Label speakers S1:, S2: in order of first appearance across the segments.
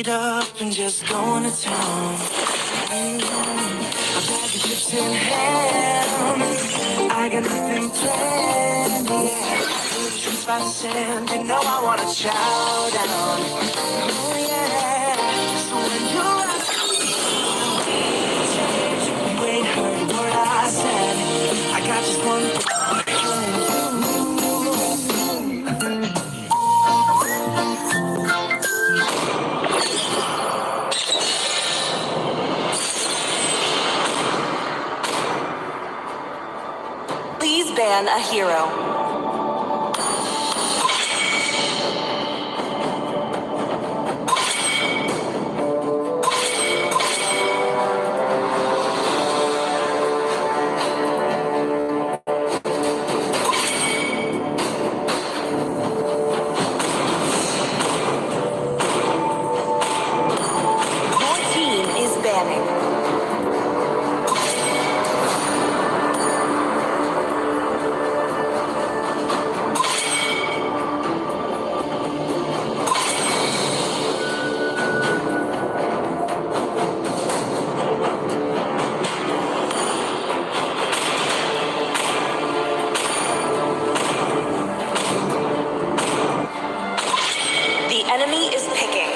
S1: it up and just going to town. I've got the chips in hand. I got nothing planned. Yeah, drinks by the sand. You know I wanna chow down. Oh yeah. So when you're you ain't heard a word I said. I got just one.
S2: Please ban a hero. Your team is banning. The enemy is picking.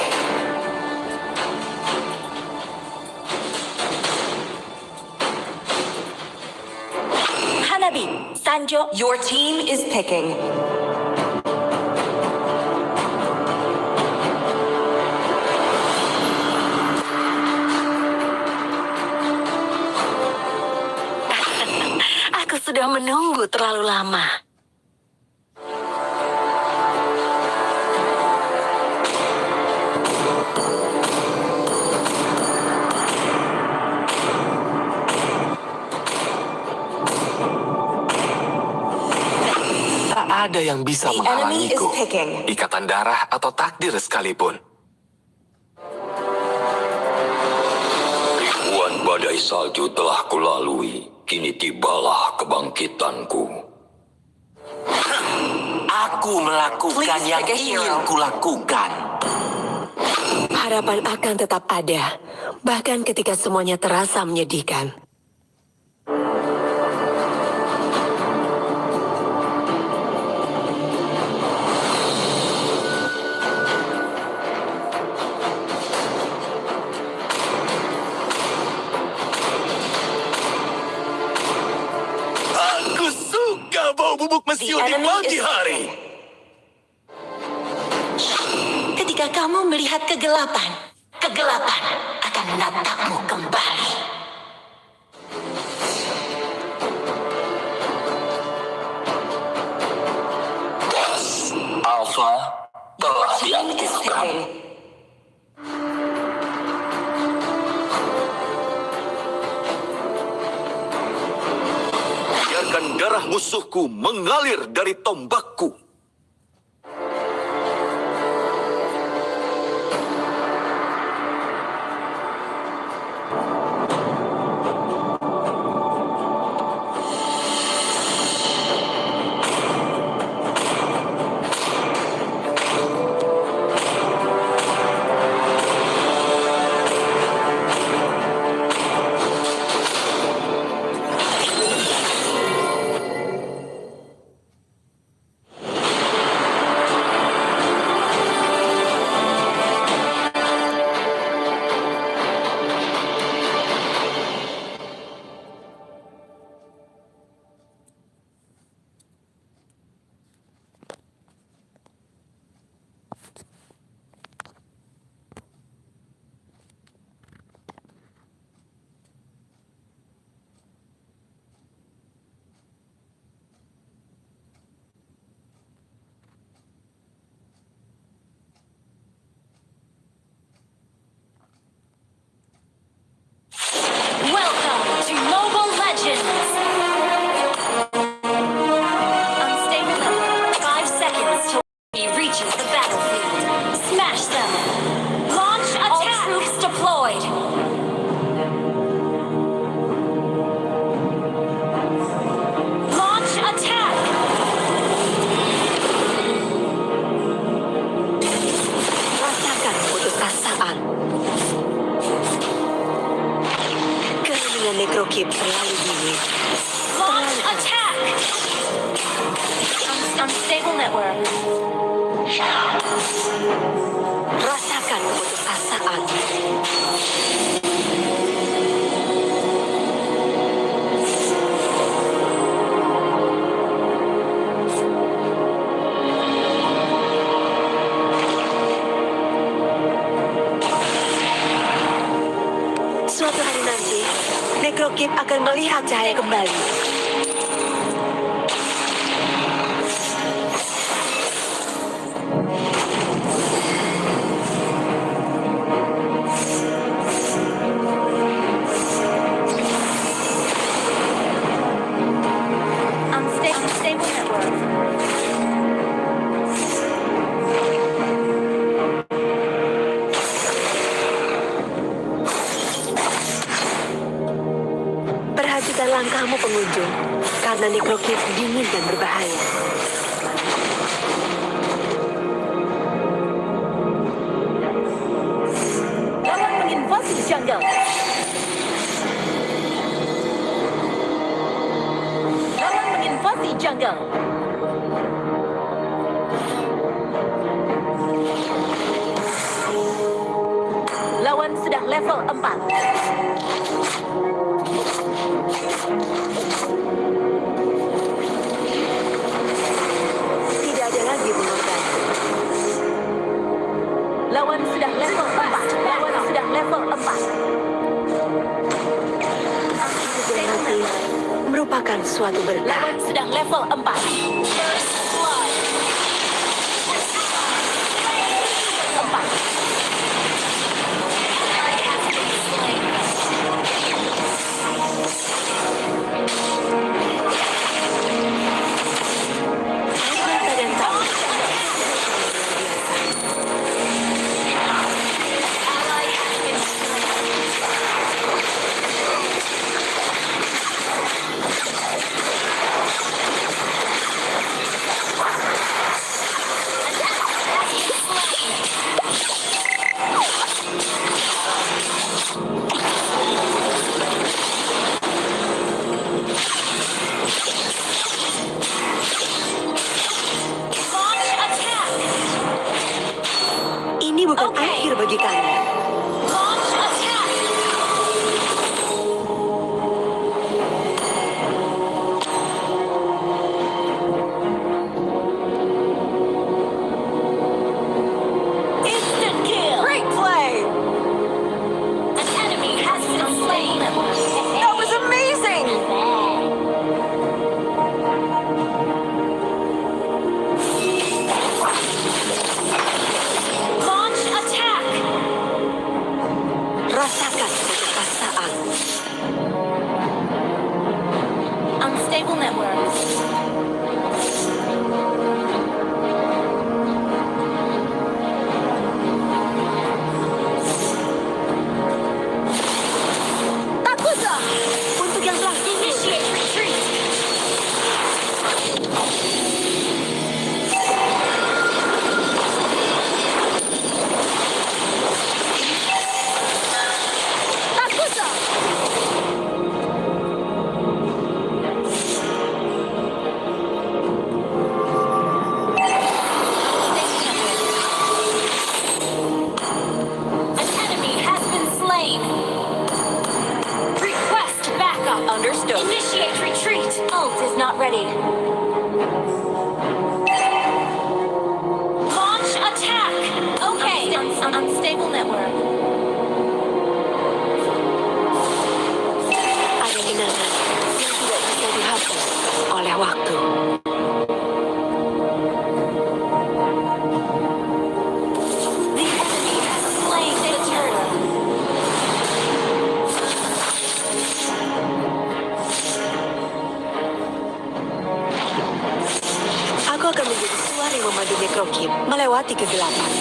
S2: Hanabi, Sanjo, your team is picking. Aku sudah menunggu terlalu lama.
S3: Tak ada yang bisa
S2: The enemy is
S3: menghalangiku.
S2: picking.
S3: Ikatan darah atau takdir sekalipun.
S4: Ribuan badai salju telah kulalui. Kini tibalah kebangkitanku.
S1: Aku melakukan
S2: Please
S1: yang
S2: pick a
S1: ingin
S2: hero.
S1: kulakukan.
S5: Harapan akan tetap ada, bahkan ketika semuanya terasa menyedihkan.
S4: Aku suka bau bubuk
S2: The
S4: mesiu di
S2: enemy
S4: pagi
S2: is
S4: hari.
S2: Ketika kamu melihat kegelapan, kegelapan akan menatapmu kembali.
S4: Gas Alpha telah
S2: Team is
S4: diaktifkan.
S2: picking.
S4: Biarkan darah musuhku mengalir dari tombakku.
S5: Necrokip terlalu dingin.
S2: Launch attack! Unstable network.
S5: Rasakan keputusasaan. Suatu hari nanti, Necrokip akan melihat cahaya kembali.
S2: Unstable network.
S5: Perhatikan langkahmu pengunjung, karena Necrokip dingin dan berbahaya.
S2: Lawan menginvasi jungle. Lawan menginvasi jungle. Lawan sudah level 4.
S5: Tidak ada lagi pengorbanan.
S2: Lawan sudah level 4. Lawan sudah level 4.
S5: Hidup dan mati merupakan suatu berkah.
S2: Lawan sudah level 4. First blood. 4.
S5: Mata dan tahu.
S2: Launch attack.
S5: Ini bukan
S2: Oke.
S5: akhir bagi kami.
S2: Launch attack. Instant kill.
S5: Great play!
S2: An enemy has been slain.
S5: That was amazing!
S2: Launch attack.
S5: Rasakan keputusasaan.
S2: Unstable network.
S5: Takusa! Untuk yang telah
S2: Initiate retreat.
S5: Takusa!
S2: An enemy has been slain. Request backup.
S5: Understood.
S2: Initiate retreat. Ult is not ready. Launch attack. Okay. Unstable network.
S5: Ada genangan yang tidak bisa dihapus oleh waktu.
S2: The enemy has slain the turtle.
S5: Aku akan menjadi suara yang memandu Necrokip melewati kegelapan.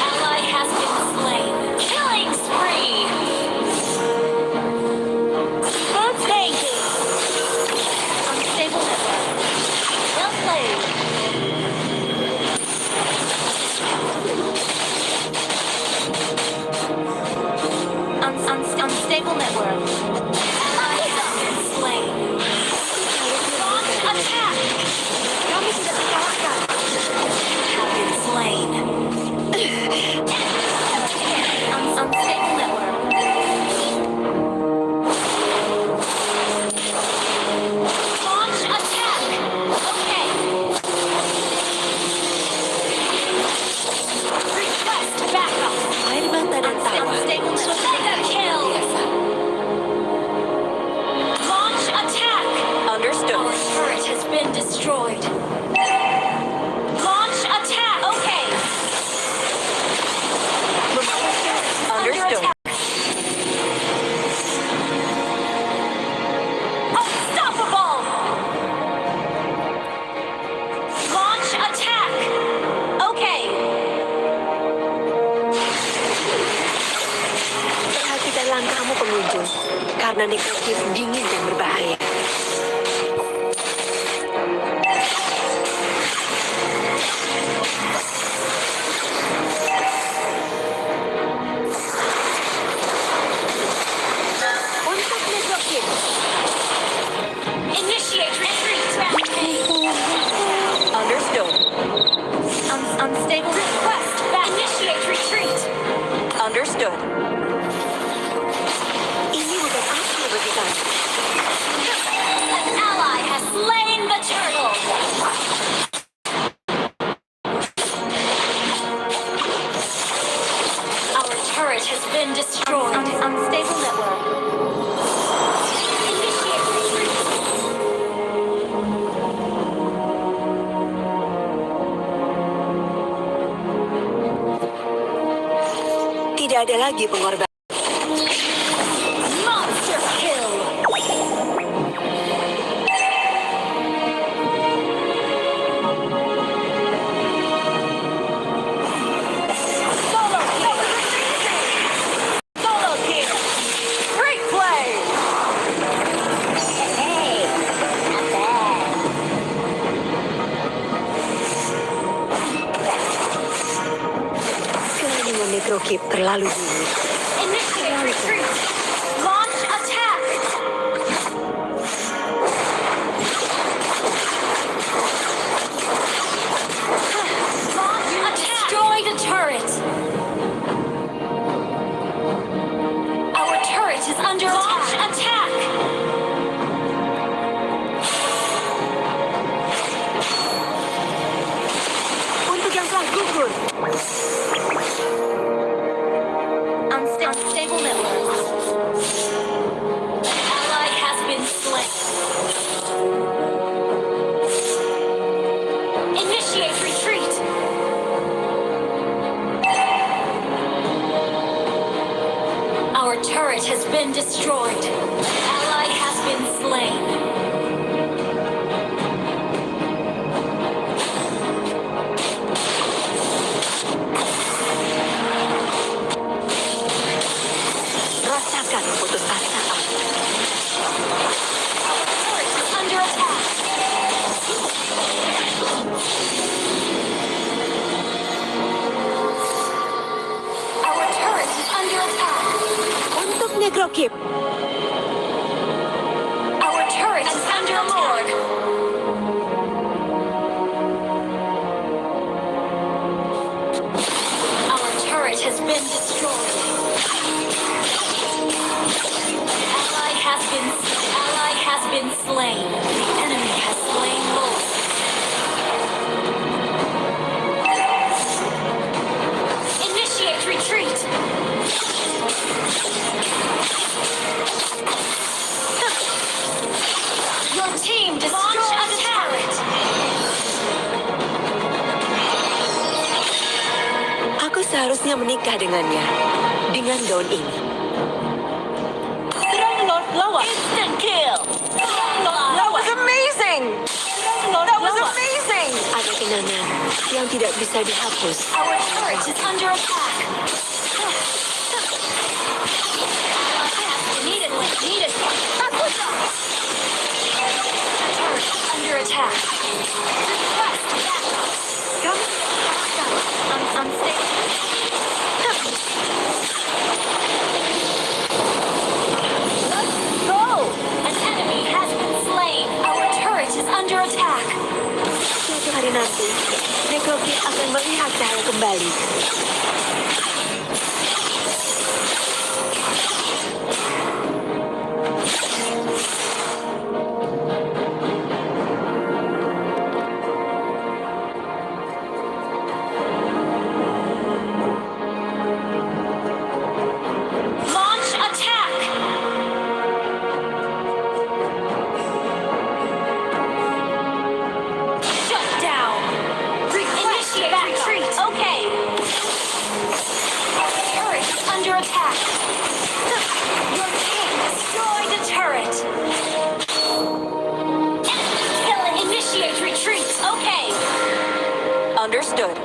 S2: Ally has been slain. Killing spree. Good thinking. Unstable network. Well played.
S5: karena nekrotif dingin dan berbahaya. Untuk nekrotif,
S2: Initiate retreat.
S5: understood.
S2: Unstable request. Initiate retreat.
S5: Understood. Ini bukan asli bagi kami.
S2: An ally has slain the turtle. Our turret has been destroyed. Unstable network. Initiate retreat.
S5: Tidak ada lagi pengorbanan.
S2: Monster kill. Solo kill. Solo kill.
S5: Great play!
S2: Hey, not bad.
S5: Serangan nekrokip terlalu dingin.
S2: Initiate retreat. Launch attack. Launch attack. Destroy the turret. Our turret is under launch attack.
S5: Untuk yang telah gugur,
S2: Unstable network. Ally has been slain. Initiate retreat. Our turret has been destroyed. Ally has been slain.
S5: rasakan putus asaan.
S2: Turret is under attack. Our turret is under attack.
S5: Untuk nekrokip,
S2: Our turret is under attack. Our turret has been destroyed. Ally has been slain. The enemy has slain both. Initiate retreat. Your team destroyed the turret.
S5: aku seharusnya menikah dengannya. Dengan daun ini.
S2: Instant kill.
S5: That was amazing! That was amazing! Ada kenangan yang tidak bisa dihapus.
S2: Our turret is under attack. Need it. Turret is under attack. Request backup.
S5: Kami
S2: Unstable.
S5: go!
S2: An enemy has been slain. Our turret is under attack.
S5: Suatu hari nanti, nekrokip akan melihat cahaya kembali.
S2: Launch attack. Shut down. Initiate retreat. Okay. Our turret is under attack. Your team destroyed the turret. Enemy killing. Initiate retreat. Okay.
S5: Understood.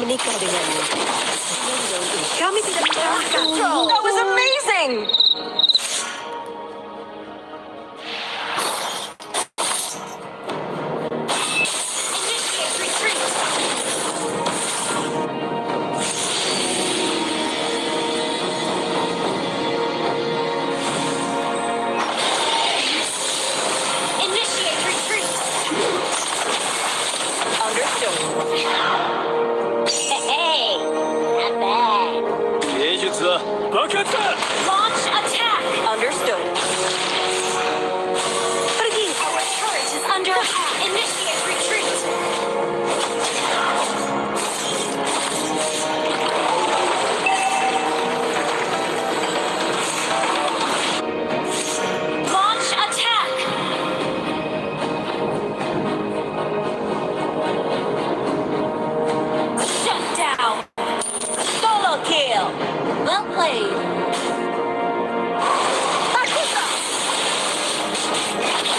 S5: menikah denganmu. Kami tidak dikalahkan. That was amazing!
S2: Initiate retreat. Initiate retreat.
S5: Understood.
S2: Hey, not bad.
S6: 芸術は爆発だ
S2: Launch attack.
S5: Understood. Pergi.
S2: Our turret is under attack. Initiate retreat. Launch attack. Shut down.
S5: Solo kill.
S2: Well played.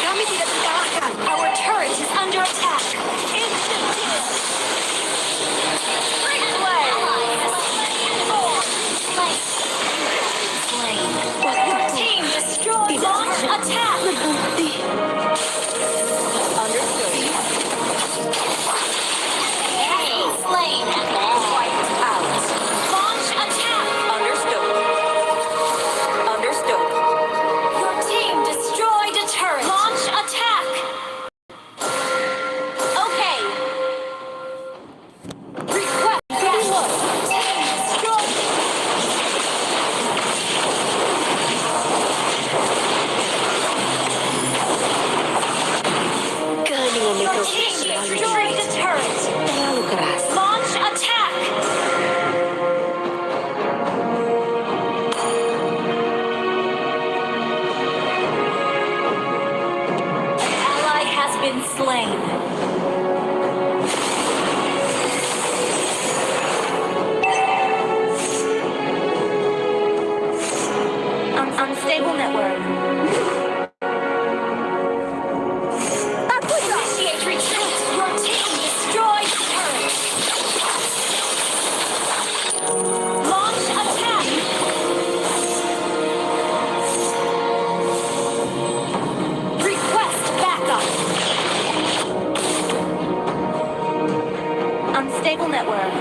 S5: Kami tidak dikalahkan.
S2: Our turret is under attack. Instant kill. Great play. Slain. Your team destroyed. Launch attack.
S5: Berbukti. Understood.
S2: Slain.
S5: Wiped out.
S2: Launch attack.
S5: Understood. Understood.
S2: Your team destroyed a turret. Launch attack. Okay. Request battle. Team destroyed.
S5: Keheningan
S2: Your
S5: necrosis
S2: team
S5: terlalu
S2: destroyed a turret.
S5: terlalu keras.
S2: Launch attack. An ally has been slain. Unstable network. Initiate retreat. Your team destroyed turret. Launch attack. Request backup. Unstable network.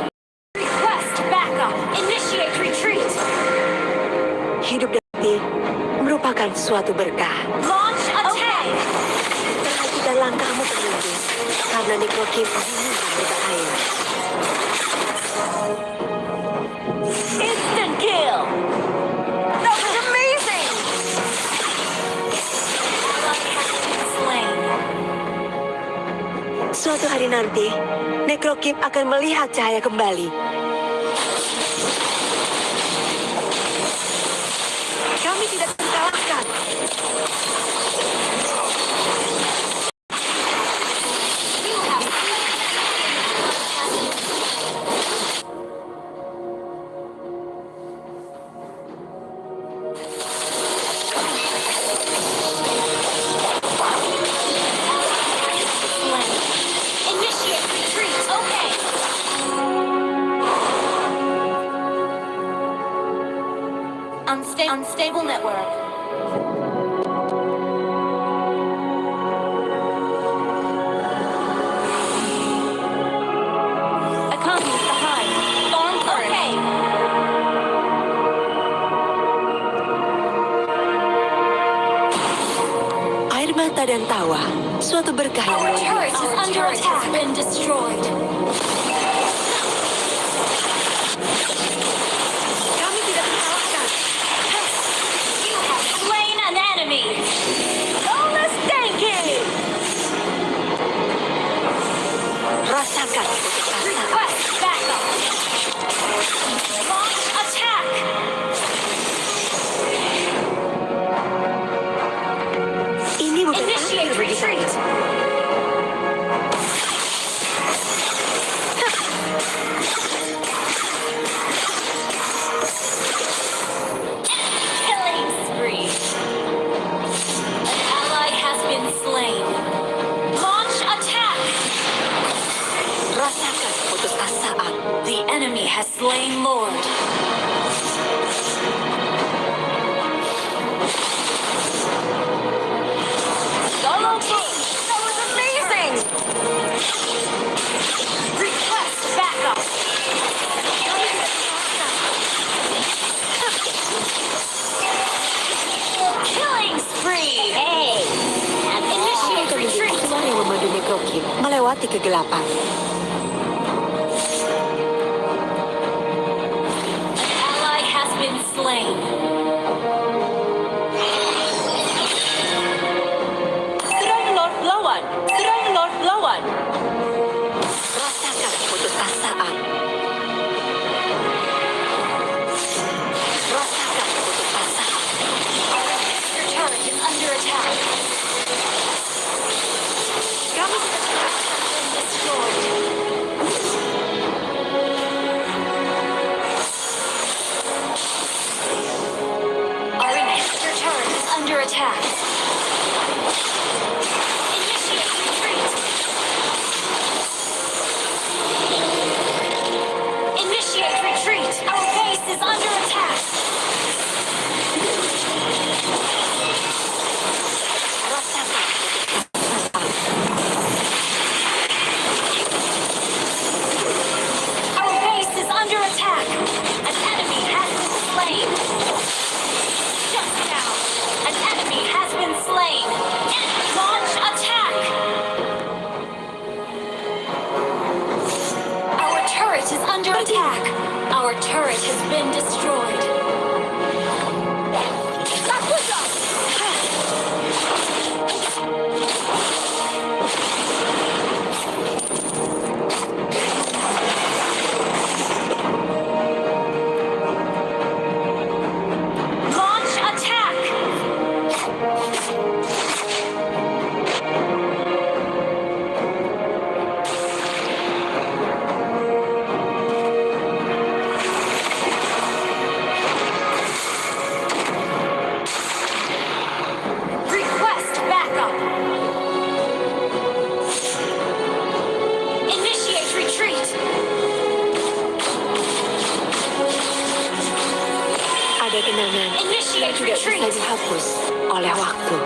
S2: Request backup. Initiate retreat.
S5: Hidup dan mati merupakan suatu berkah.
S2: Launch attack.
S5: Perhatikan langkahmu pengunjung, karena necrosis dingin dan berbahaya. Instant kill. That was amazing.
S2: Ally has been slain.
S5: Suatu hari nanti, Necrokip akan melihat cahaya kembali. Kami tidak terkalahkan.
S2: You have slain. Initiate retreat. Okay. Unstable network. Economy behind. Storm current. Okay.
S5: Air mata dan tawa, suatu berkah yang
S2: Our
S5: luar
S2: turret
S5: biasa.
S2: is under attack. Has been destroyed.
S5: Kami tidak terkalahkan.
S2: You have slain an enemy.
S5: Bonus tanking! Rasakan keputusan.
S2: Request backup. Launch attack.
S5: Ini bukan akhir
S2: Initiate
S5: bagi saya.
S2: retreat. has slain Lord.
S5: Solo boom! That was amazing!
S2: Request backup. Killing spree. Hey. Initiate retreat.
S5: Tuan yang memandu nekrokin melewati kegelapan.
S2: Ally has been slain.
S5: Serang Lord lawan! Serang Lord lawan! Rasakan putus asaan. Rasakan putus asaan.
S2: Your turret is under attack.
S5: Kami
S2: Destroyed. Our inhibitor turret is under attack. Initiate retreat. Initiate retreat. Our base is under attack.
S5: rasakan putus asaan.
S2: Our base is under attack. An enemy has been slain. Shut down. An enemy has been slain. Launch attack. Our turret is under attack. Our turret has been destroyed. Launch attack. Request backup. Initiate retreat.
S5: Ada kenangan yang
S2: Initiate
S5: tidak bisa
S2: retreat.
S5: dihapus oleh waktu.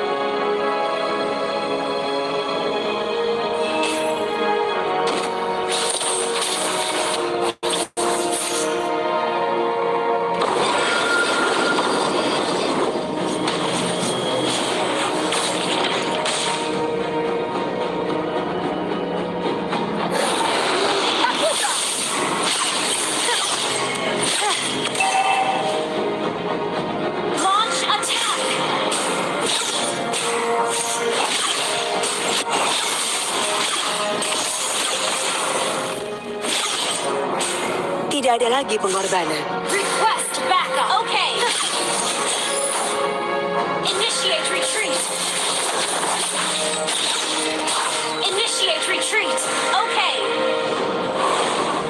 S2: Launch attack.
S5: Tidak ada lagi pengorbanan.
S2: Request backup. Okay. Initiate retreat. Initiate retreat. Okay.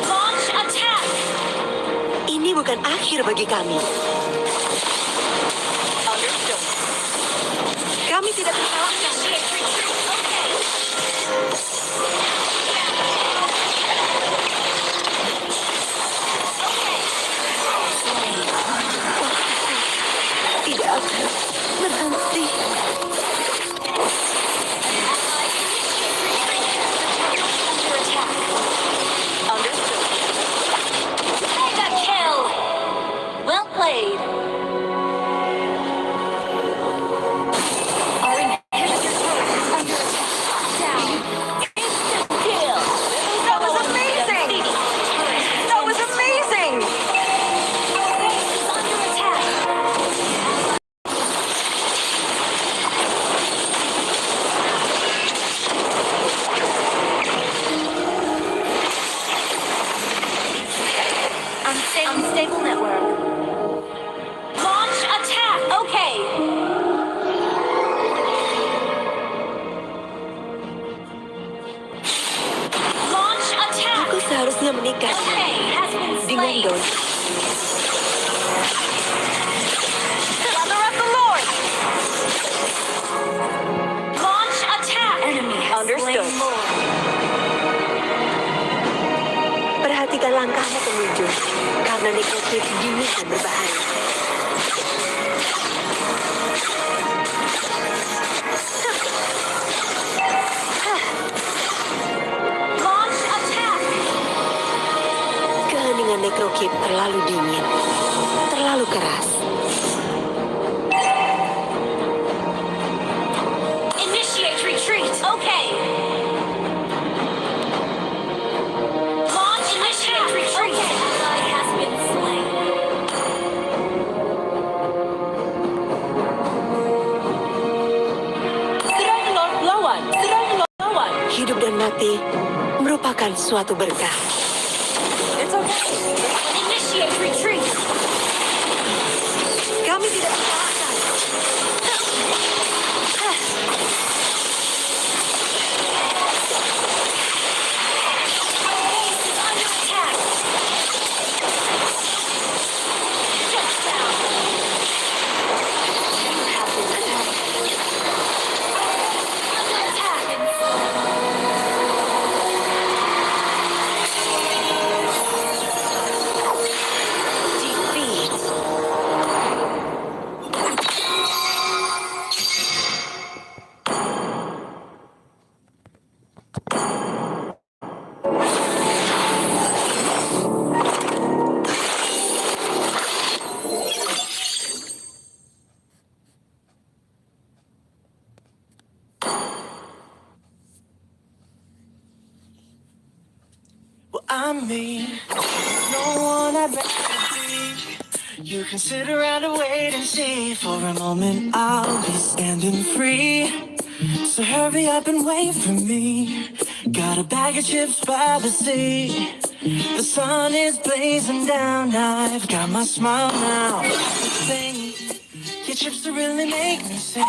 S2: Launch attack.
S5: Ini bukan akhir bagi kami. Kami tidak terkalahkan.
S2: Initiate retreat. Okay.
S5: Tidak akan berhenti.
S2: Under attack. Mega kill. Well played. Our inhibitor turret is under attack. Down. Instant kill.
S5: That was amazing! That was amazing!
S2: Our base is under attack.
S5: menyemangati merupakan suatu berkah.
S2: It's okay. Initiate retreat.
S5: Kami tidak terkalahkan.
S2: Base is under attack. Shut down.
S5: You have been attacked.
S2: Under attack.
S5: Defeat.
S1: Well, I'm me. No one I'd rather be. You can sit around and wait and see. For a moment, I'll be standing free. So hurry up and wait for me. Got a bag of chips by the sea. The sun is blazing down. I've got my smile now. Sing. Your chips to really make me sing.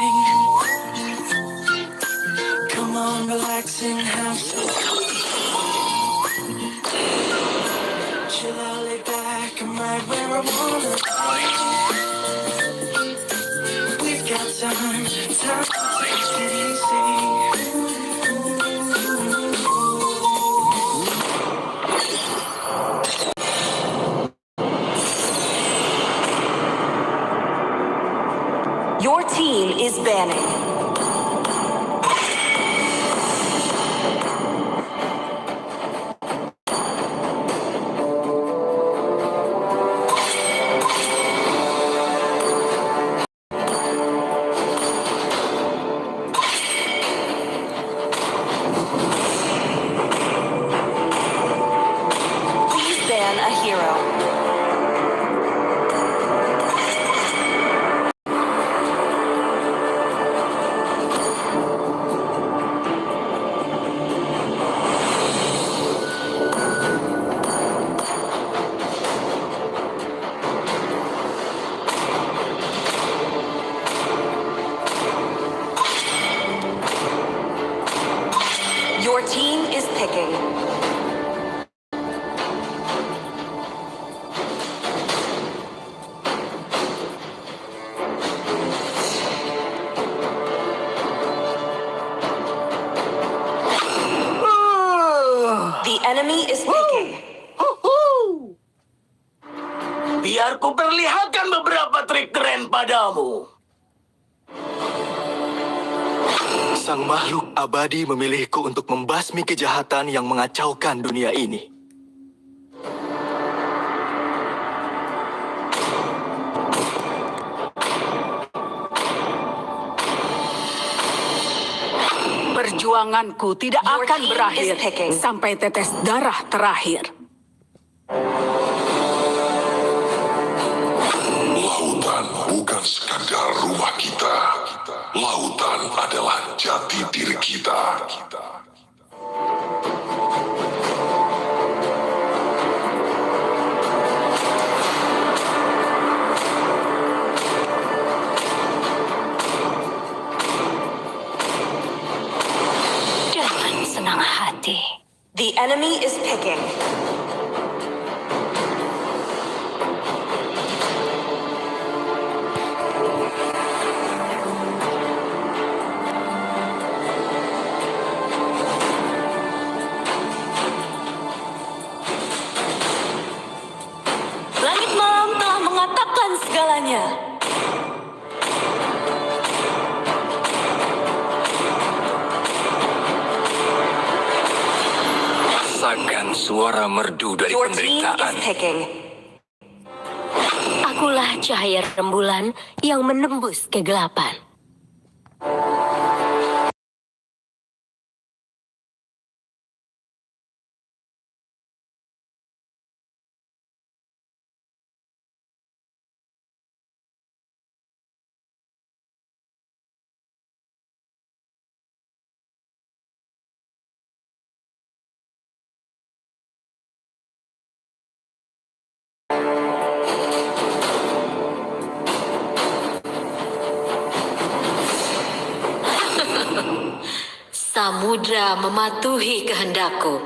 S1: Come on, relax and have some. Chill out, lay back, I'm right where I wanna be. We've got time to take it easy.
S5: Your team is banning. Please ban a hero. Your team is picking. The enemy is picking.
S6: Biar ku perlihatkan beberapa trik keren padamu.
S3: Sang makhluk abadi memilihku untuk membasmi kejahatan yang mengacaukan dunia ini.
S7: Perjuanganku tidak
S5: Your
S7: akan
S5: team
S7: berakhir
S5: is picking.
S7: sampai tetes darah terakhir.
S8: Lautan bukan sekadar rumah kita. Lautan adalah jati diri kita.
S2: Dengan senang hati.
S5: The enemy is picking. Langit malam telah mengatakan segalanya.
S4: Rasakan suara merdu dari
S5: Your team is
S4: penderitaan.
S5: picking.
S2: Akulah cahaya rembulan yang menembus kegelapan.
S5: samudra mematuhi kehendakku.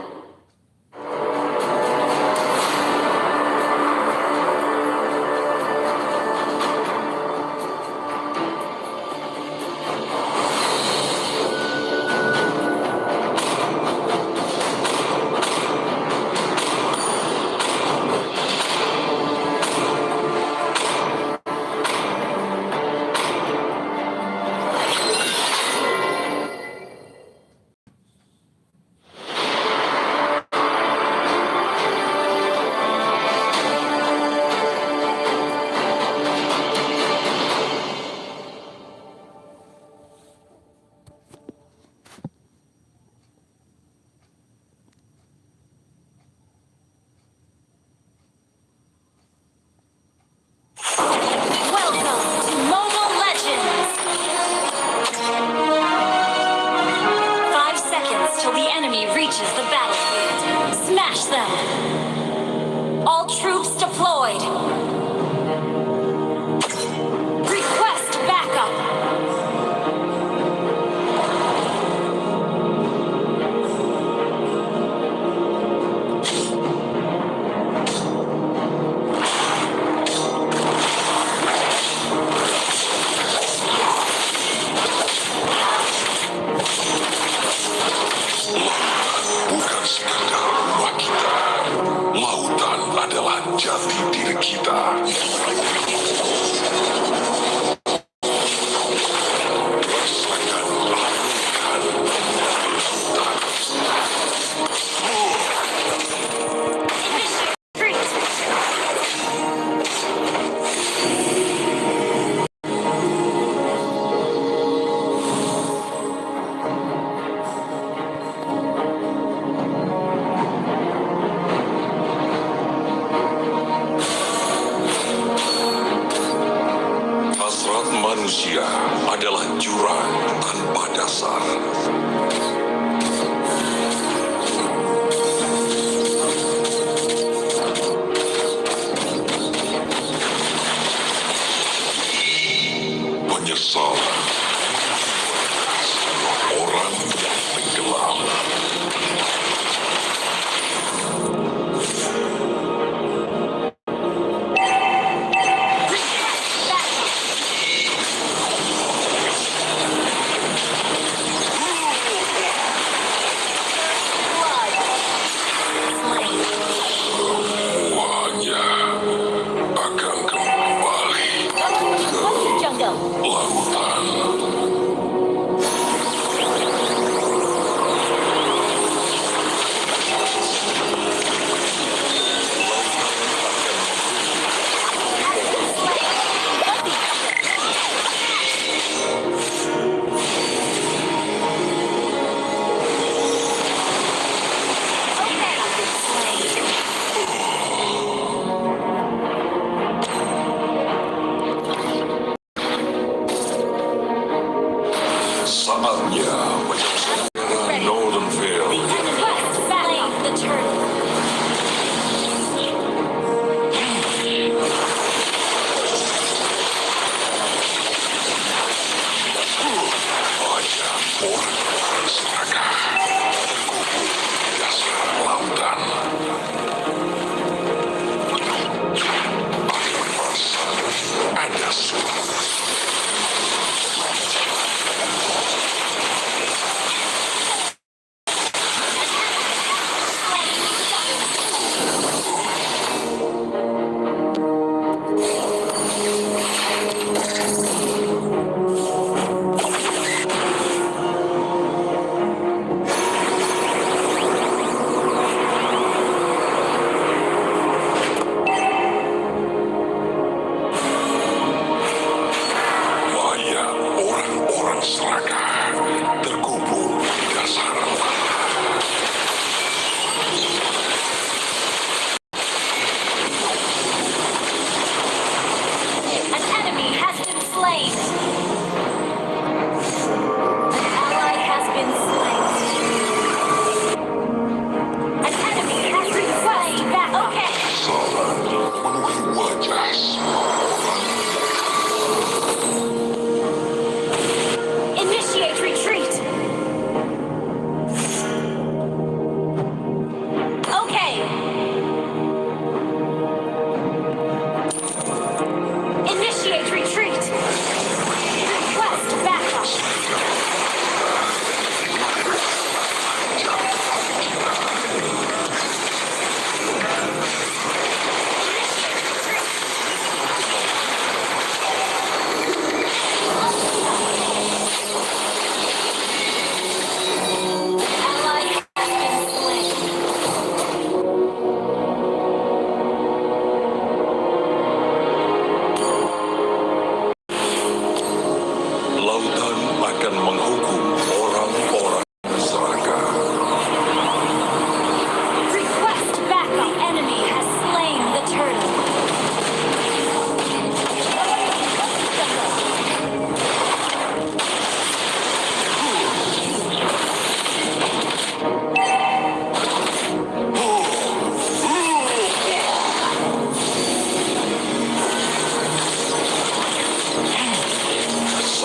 S2: Welcome to Momo Legends! 5 seconds till the enemy reaches the battlefield. Smash them! All troops deployed! Request backup!
S8: Bukan sekadar rumah kita. Lautan adalah jati diri kita. Rasakan alukan lautan.
S2: Retreat!
S8: Hasrat manusia adalah jurang tanpa dasar. Penyesalan semua orang yang tenggelam. Semuanya akan kembali
S2: Jungle!
S8: lautan. Saatnya menyelesaikan Northern Vale.
S2: Request backup! The turtle!
S8: Banyak orang serakah terkubur di dasar lautan. Aku merasa ada suara.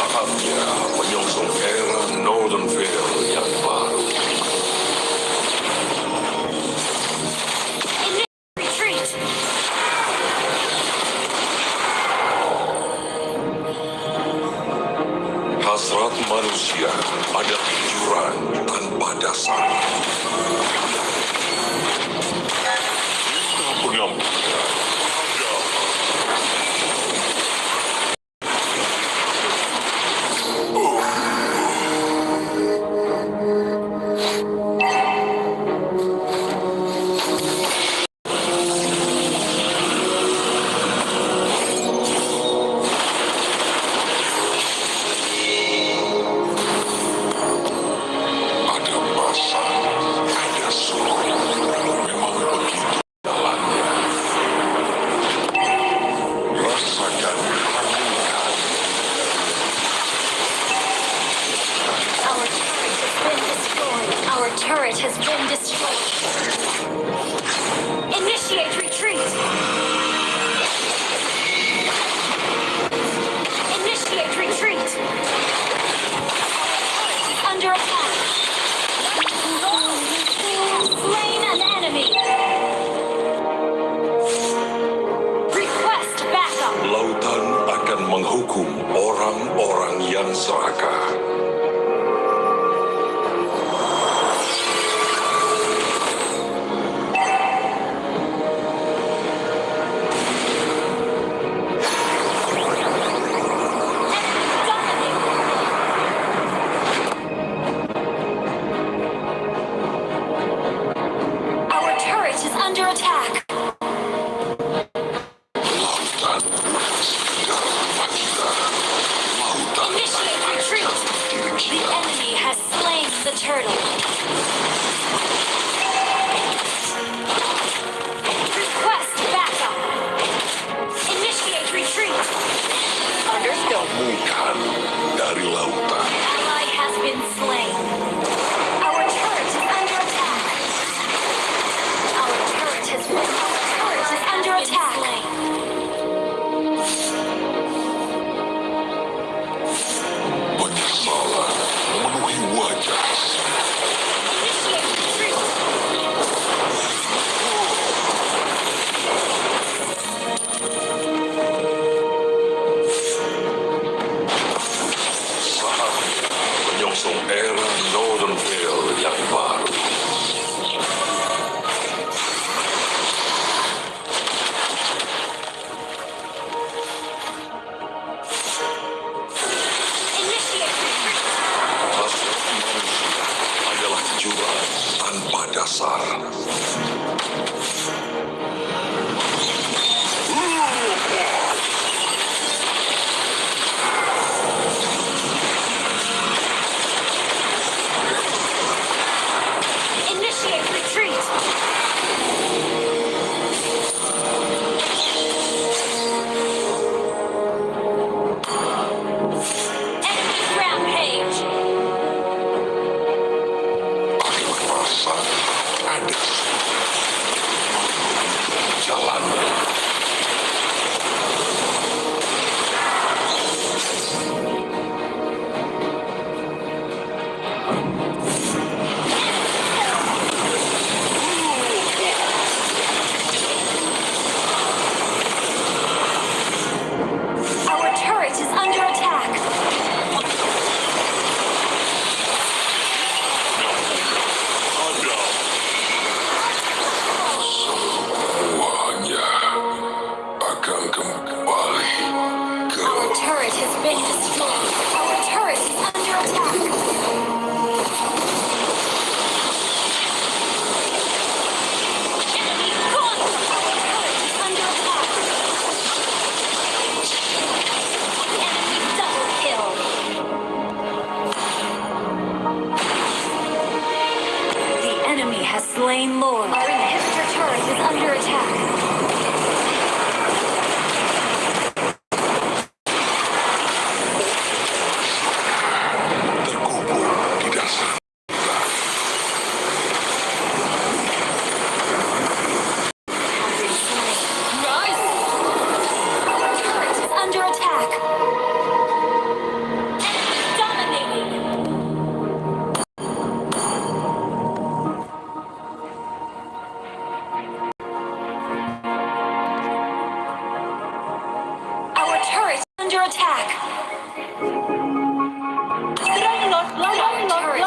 S8: Saatnya menyongsong era Northern Vale yang baru.
S2: Retreat!
S8: Hasrat manusia adalah jurang tanpa dasar. Kita pengampunan. Ada masa, ada suruh. Memang begitu jalannya. Rasakan hangat.
S2: Our turret has been destroyed. Initiate retreat! Initiate retreat! Under attack! Slain an enemy! Request backup!
S8: Lautan akan menghukum orang-orang yang serakah.
S2: Our turret is under attack!
S8: Lautan sekedar rumah kita. Lautan
S2: Initiate retreat!
S8: diri
S2: The
S8: kita.
S2: enemy has slain the turtle. Request backup. Initiate retreat.
S5: Understood.
S8: Bukan dari lautan.
S2: Ally has been slain. Our turret is under attack. Our turret is under attack.
S8: Penyesalan memenuhi wajah.
S2: Initiate retreat.
S8: Saatnya menyongsong era Northern Vale yang baru.
S2: Initiate retreat.
S8: Hasrat manusia adalah jurang tanpa dasar.
S2: Initiate retreat. Enemy rampage.
S8: Ada masa, ada jalannya.
S2: Our turret is under attack.
S8: Semuanya akan kembali ke
S2: Our turret has been destroyed. Our turret is under attack. Enemy gone. Our turret is under attack. Enemy double kill. The enemy has slain Lord. Our inhibitor turret is under attack.
S8: terkubur di dasar.
S2: Nice. Our turret is under attack.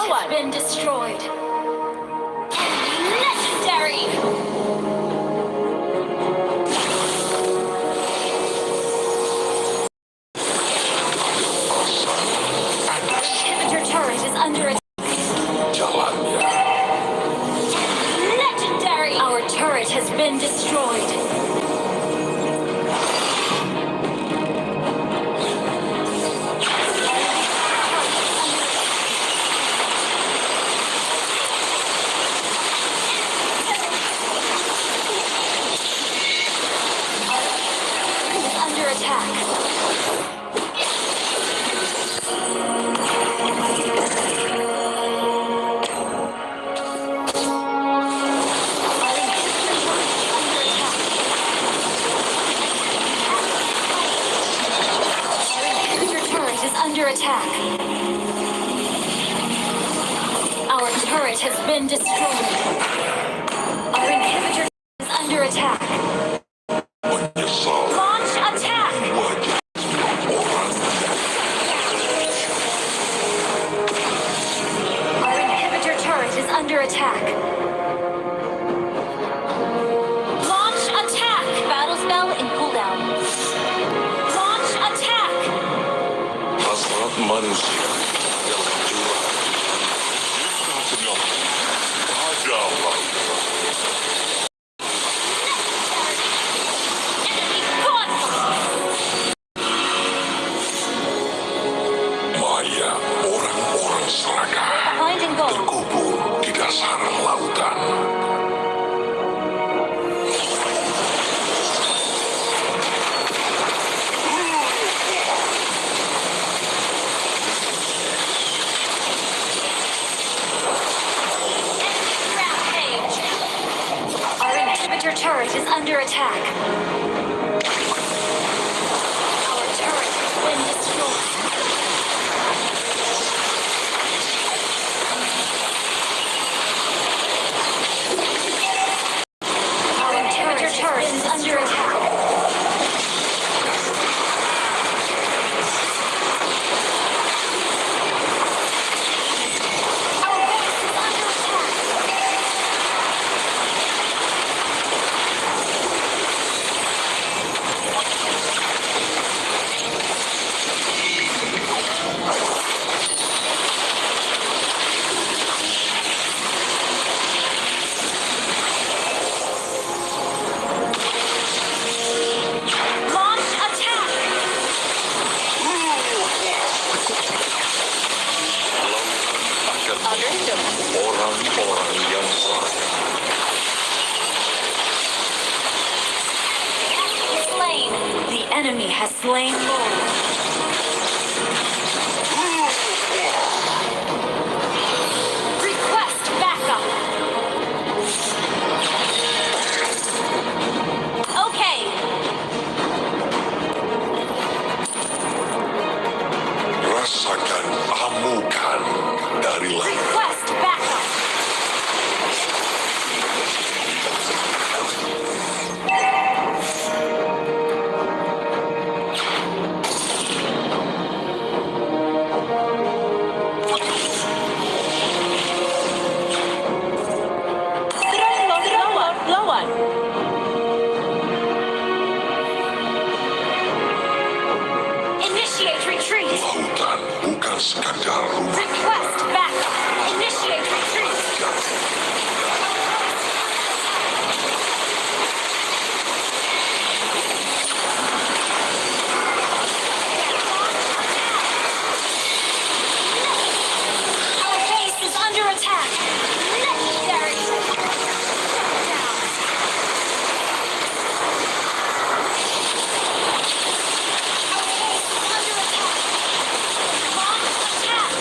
S2: has been destroyed. Legendary! Inhibitor turret is under attack.
S8: Jalannya.
S2: Legendary! Our turret has been destroyed. Under attack. Your turret is under attack. Our turret has been destroyed. Our inhibitor is under attack.
S8: Menyesal.
S2: Launch attack!
S8: Wajah orang
S2: Our inhibitor turret is under attack. Launch attack! Battle spell in cooldown. Launch attack!
S8: hasrat manusia yang curang. Kita sedang pada
S2: Enemy gone!
S8: Maya orang-orang serakah
S2: Finding gold.
S8: terkubur di dasar lautan.
S2: Rampage! Our inhibitor turret is under attack. Our turret has been destroyed. Our inhibitor turret is under attack. Our base is under attack. Launch attack!
S8: Akan orang-orang yang
S2: Slain. The enemy has slain Lord. Request backup. Okay.
S8: rasakan amukan dari langit.
S2: Request backup. Lawan. Initiate retreat.
S8: Lautan bukan sekadar rumah.
S2: Request backup. Initiate retreat. Our base is under attack. Legendary. Down. Our base is under attack. Launch attack.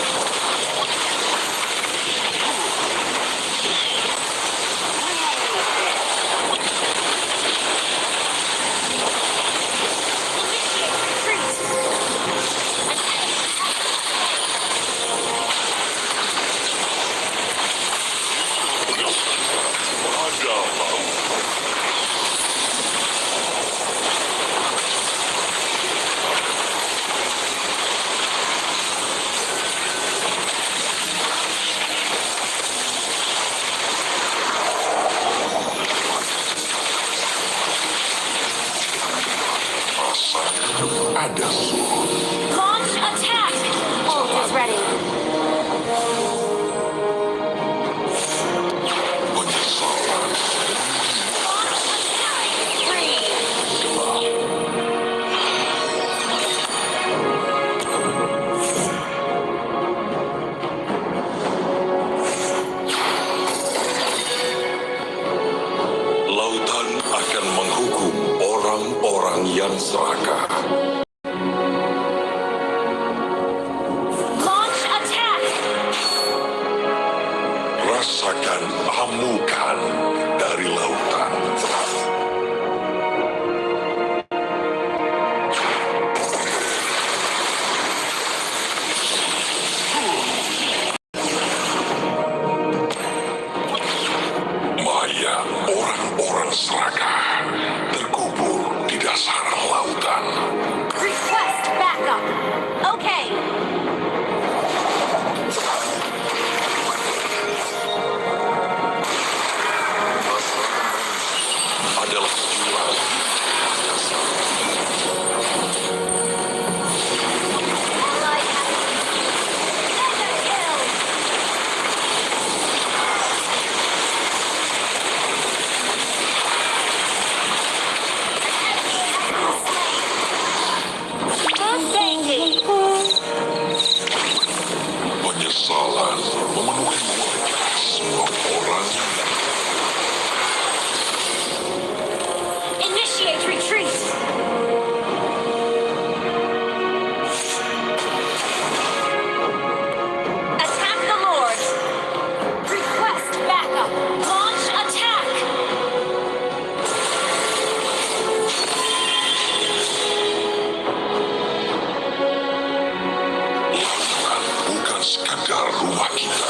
S8: sekedar rumah kita.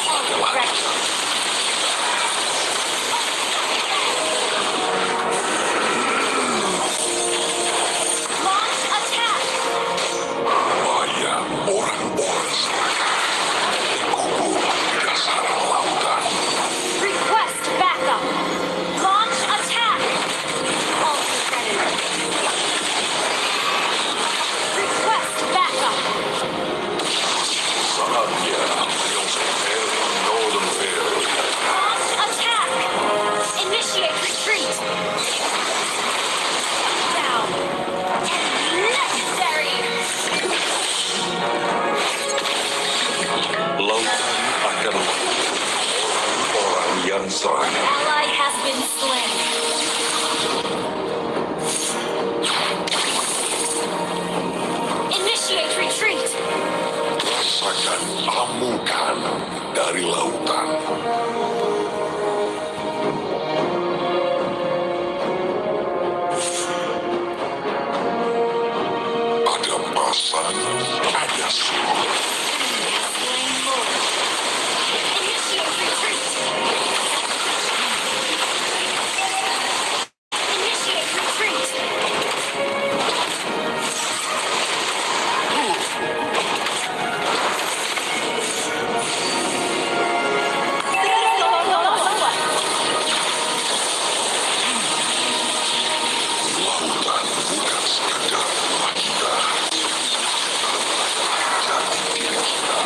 S8: Adalah
S2: Launch attack!
S8: bahaya orang-orang serangan. Dikubur di dasar lautan.
S2: Request backup! Launch attack! Ultra predator! Request backup!
S8: Saatnya menyongsong era Northern Veil.
S2: Launch attack! Initiate retreat! Down! Necessary!
S8: Lautan akan orang-orang yang serangan.
S2: Ally has been slain. Initiate retreat!
S8: Rasakan amukan dari lautan. Ada pasang, ada surut.
S2: Slain more. Initiate retreat! Initiate retreat!
S8: Lautan bukan sekedar rumah kita. Jadi diri kita.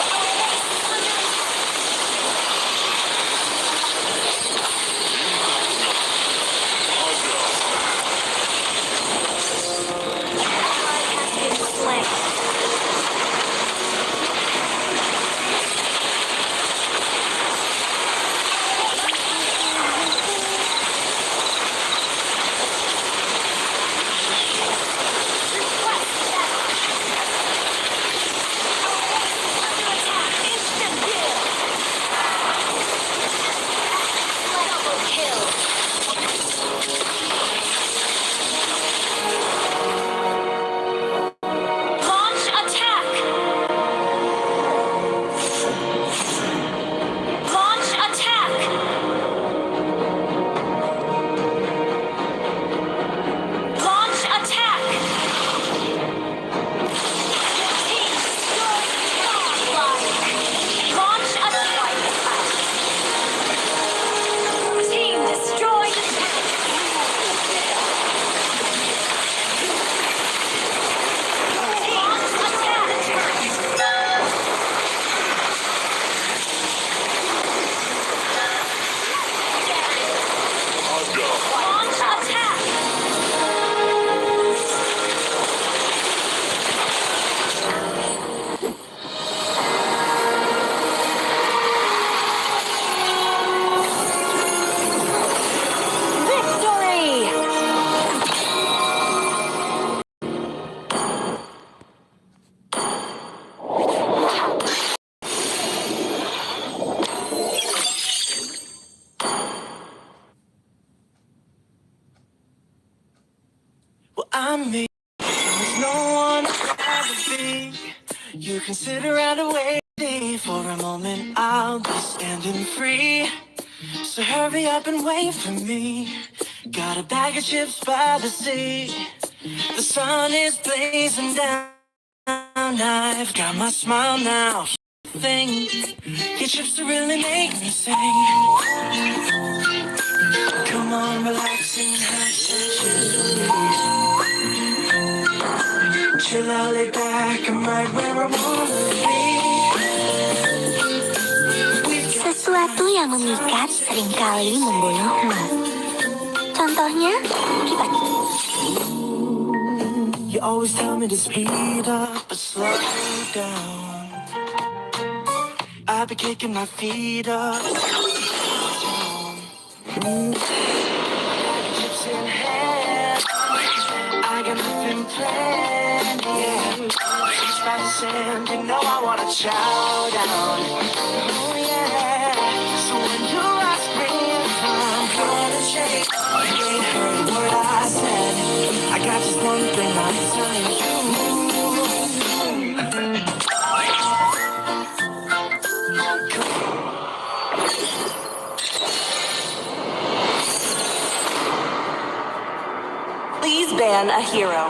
S2: Ally has been slain. Request backup. Under attack. Instant kill. Double kill. Launch attack. Launch attack. Launch attack. Team destroyed. Launch attack. Team destroyed. Launch attack.
S8: Ada
S2: Launch attack. Victory!
S1: Well, I'm me. There's no one I'd rather be. You can sit around and wait for a moment. I'll be standing free. So hurry up and wait for me. Got a bag of chips by the sea. The sun is blazing down. I've got my smile now. Thing, your chips will really make me sing. Come on, relax and have some chips with me. Chill out, lay back, I'm right where I wanna be.
S2: Sesuatu yang memikat seringkali membunuhmu. Contohnya, kipas.
S1: You always tell me to speed up but slow down. I've been kicking my feet up. Chips in hand, I got nothing planned. Yeah, it's by the sand, you know I wanna chow down. Oh yeah, so when you ask me if I'm gonna change, you ain't heard what I said. I got just one thing I'm telling you.
S5: plan a hero.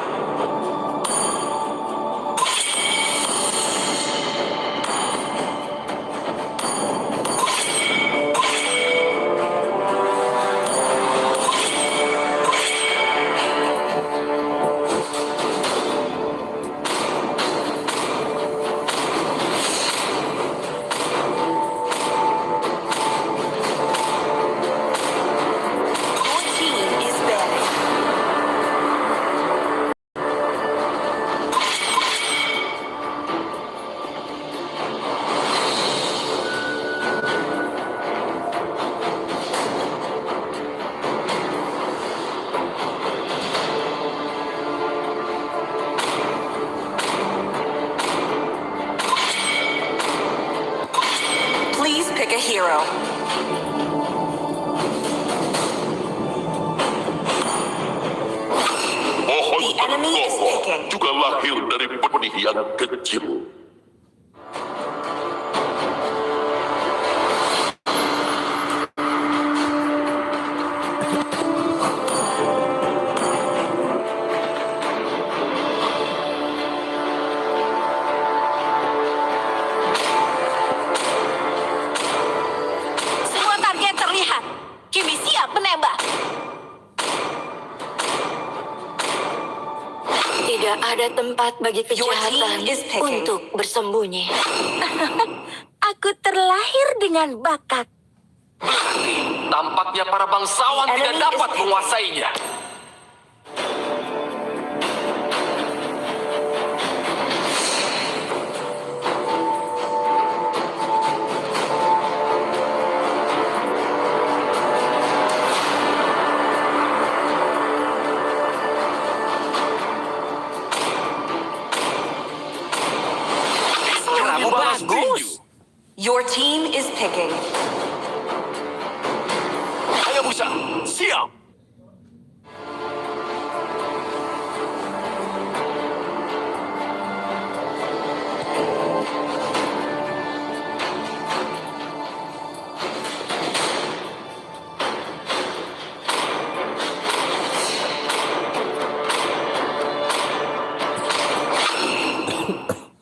S5: Your team is better. Please pick a hero.
S8: Pohon
S5: The enemy is
S8: berkokoh
S5: picking.
S8: juga lahir dari benih yang kecil.
S5: Semua target terlihat. Kimi siap menembak.
S2: Tidak ada tempat bagi kejahatan
S5: team is picking.
S2: untuk bersembunyi. Aku terlahir dengan bakat.
S6: Tampaknya para bangsawan
S5: The
S6: tidak
S5: enemy
S6: dapat
S5: is-
S6: menguasainya. Kamu balas
S5: Bagus. Your team is picking.
S3: Ayo Musa, siap!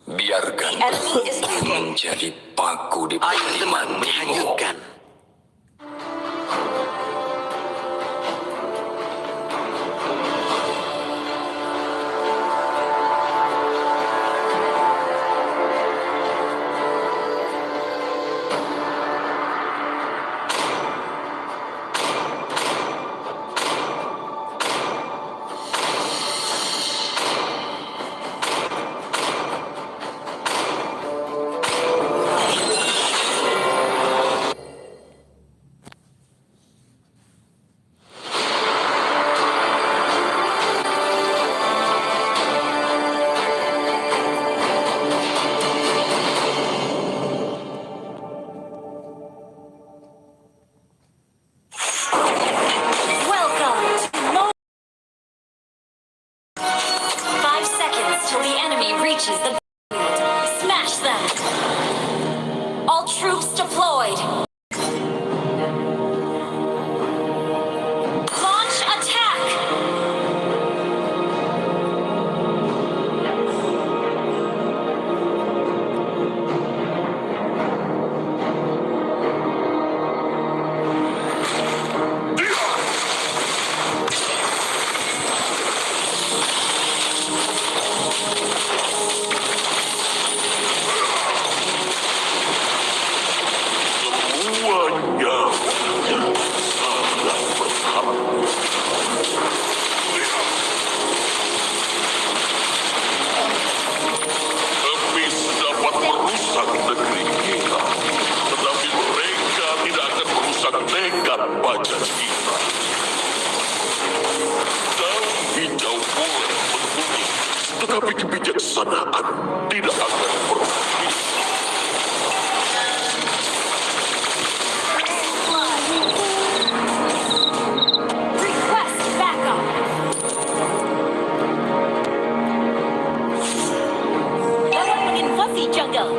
S4: Biarkan
S5: The enemy is picking.
S4: menjadi paku di
S3: Ayo teman,
S4: hatimu.
S3: menghanyutkan.
S2: Welcome to Muno. 5 seconds till the enemy reaches the battlefield. Smash them. All troops deployed. Launch attack.
S8: Semuanya sangat berharga. Habis dapat merusak negeri kita, tetapi mereka tidak akan merusak tekad baja kita. Daun hijau boleh berbunyi, tetapi kebijaksanaan tidak akan pernah bisa.
S2: Request backup. Dapat menginvasi jungle.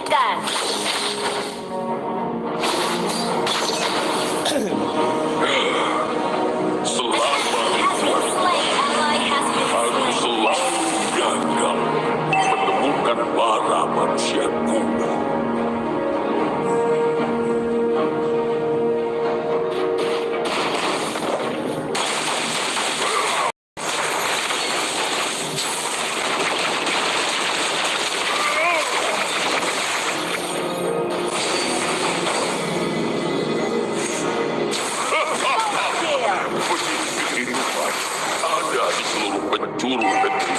S2: dibangkitkan.
S8: Selama
S2: Has been slain. Ally has been
S8: aku
S2: slain.
S8: selalu gagal menemukan para manusia kuno. Kehidupan ada di seluruh penjuru negeri.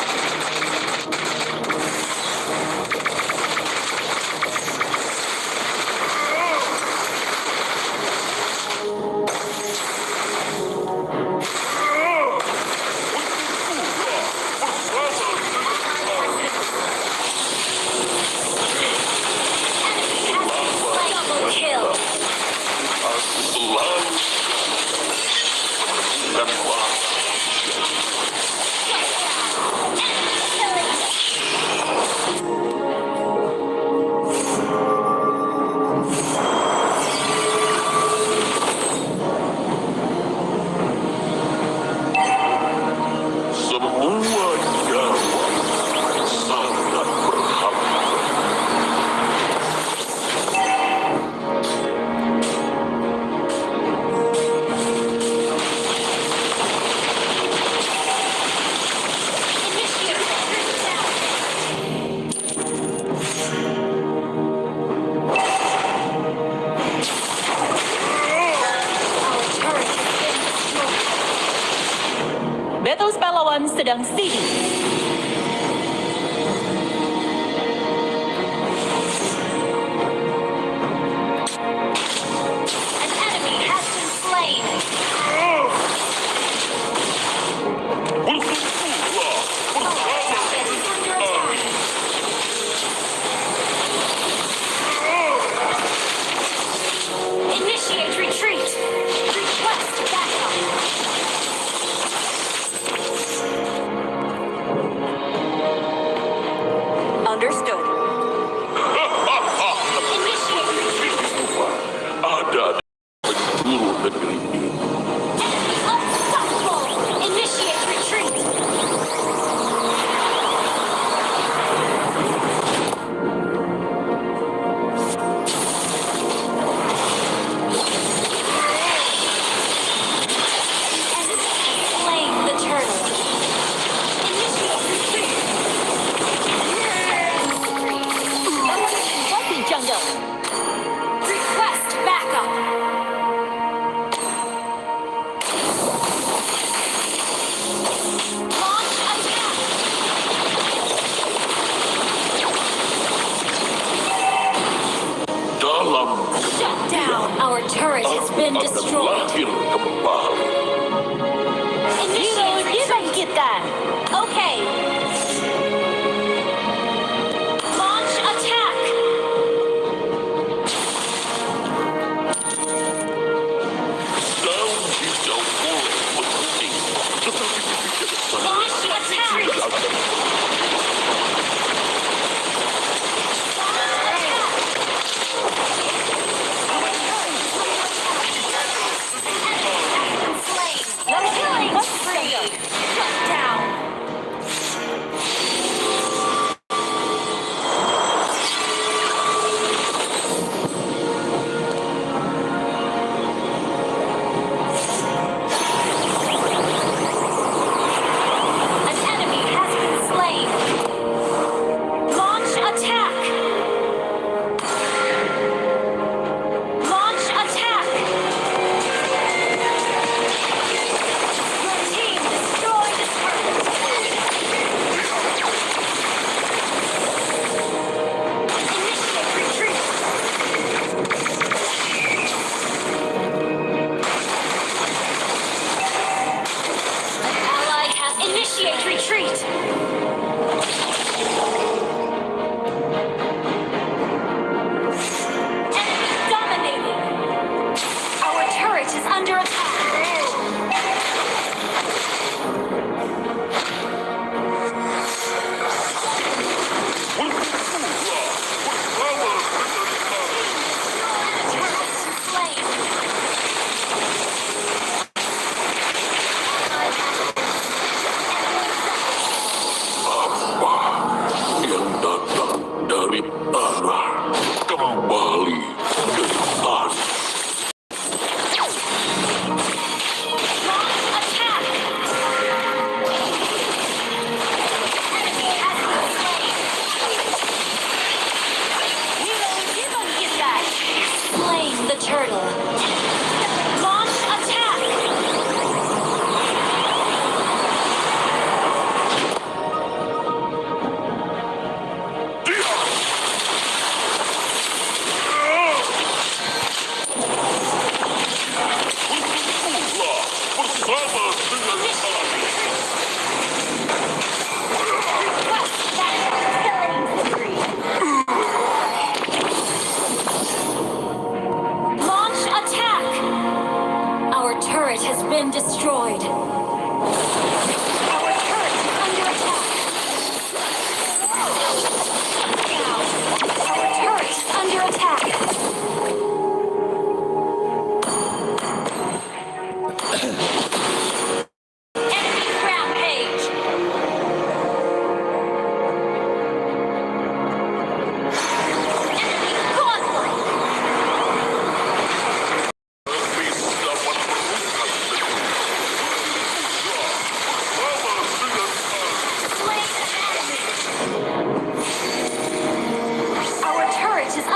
S2: Double kill.
S8: Aku selalu menemukan para semua nyawa sangat berharga.
S2: Initiate retreat now. Our turret has been destroyed.
S5: Battles pahlawan sedang siege.
S2: An enemy has been slain.
S8: Bersekutulah bersama
S2: Is under attack. Initiate retreat. Request backup.
S5: Understood.
S2: Initiate retreat.
S8: ada di penjuru negeri ini.
S2: Enemy unstoppable. Initiate retreat. Enemy has slain the turtle. Initiate retreat. Request backup. Launch attack.
S8: Dalam
S2: Shut down. Our turret has been
S8: akan
S2: destroyed.
S8: lahir kembali.
S2: Initiate
S5: Dibangkitkan.
S2: Okay. Launch attack.
S8: Daun hijau boleh berkuning, tetapi kebijaksanaan
S2: Launch attack.
S8: tidak akan
S2: Slain. Killing spree.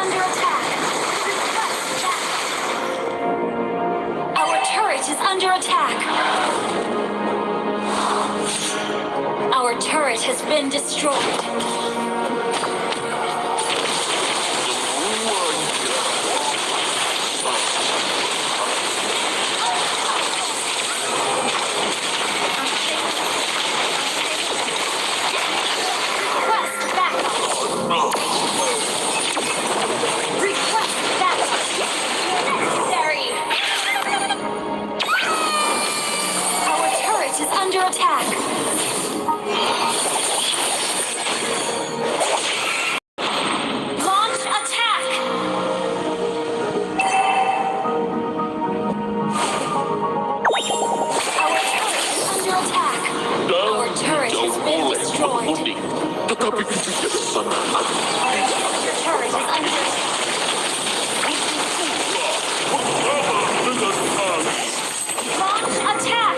S2: under attack. Request backup. Our turret is under attack. Our turret has been destroyed. Under attack. Launch attack. Our turret is under attack. Our turret has been destroyed.
S8: Tetapi kebijaksanaan
S2: Your turret is under attack.
S8: bersama dengan kami.
S2: Launch attack.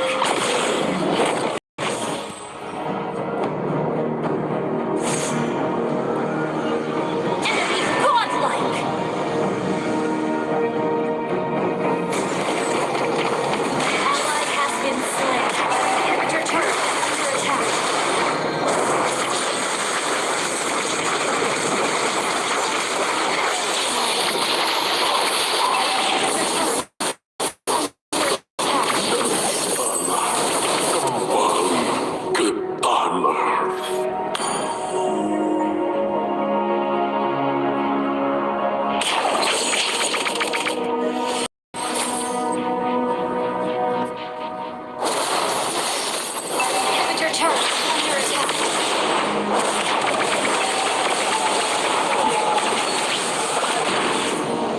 S2: Enemy godlike. Ally has been slain. Your turret is under attack.
S8: Ke tanah.
S2: Your turret is under attack.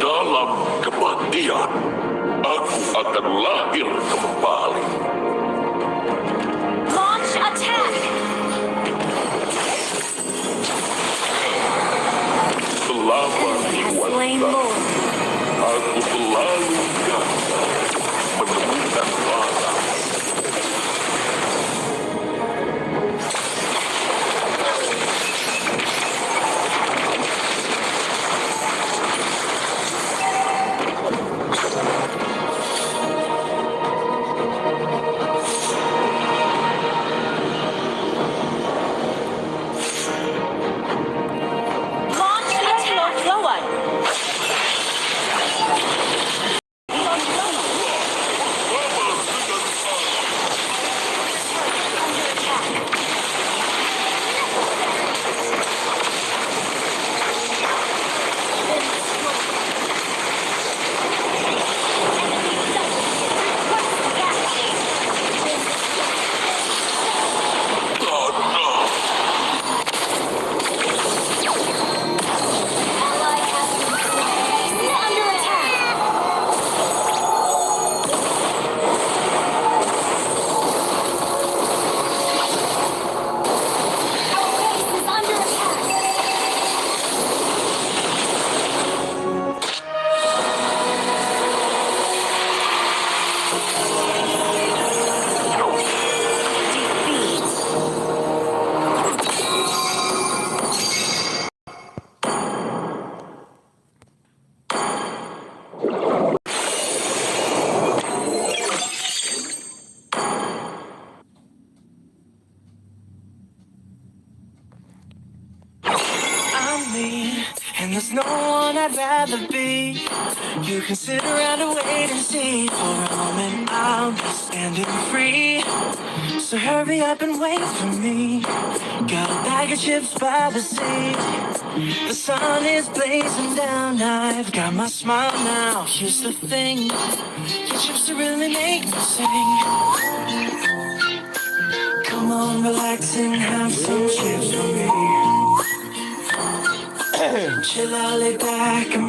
S8: Dalam kematian, aku akan lahir kembali.
S2: Launch attack.
S8: Selama
S2: Enemy has
S8: jiwa
S2: slain Lord.
S8: aku selalu gagah menemukan barang.
S2: Launch attack.
S5: Lawan.
S2: Under attack.
S8: Tanah.
S2: Ally has been slain. Under attack. Our base is under attack.
S1: I'm me, and there's no one I'd rather be. You can sit around and wait and see. For a moment, I'll be standing free. So hurry up and wait for me. Got a bag of chips by the sea. The sun is blazing down. I've got my smile now. Here's the thing, your chips to really make me sing. Come on, relax and have some chips for me. Chill out, lay back and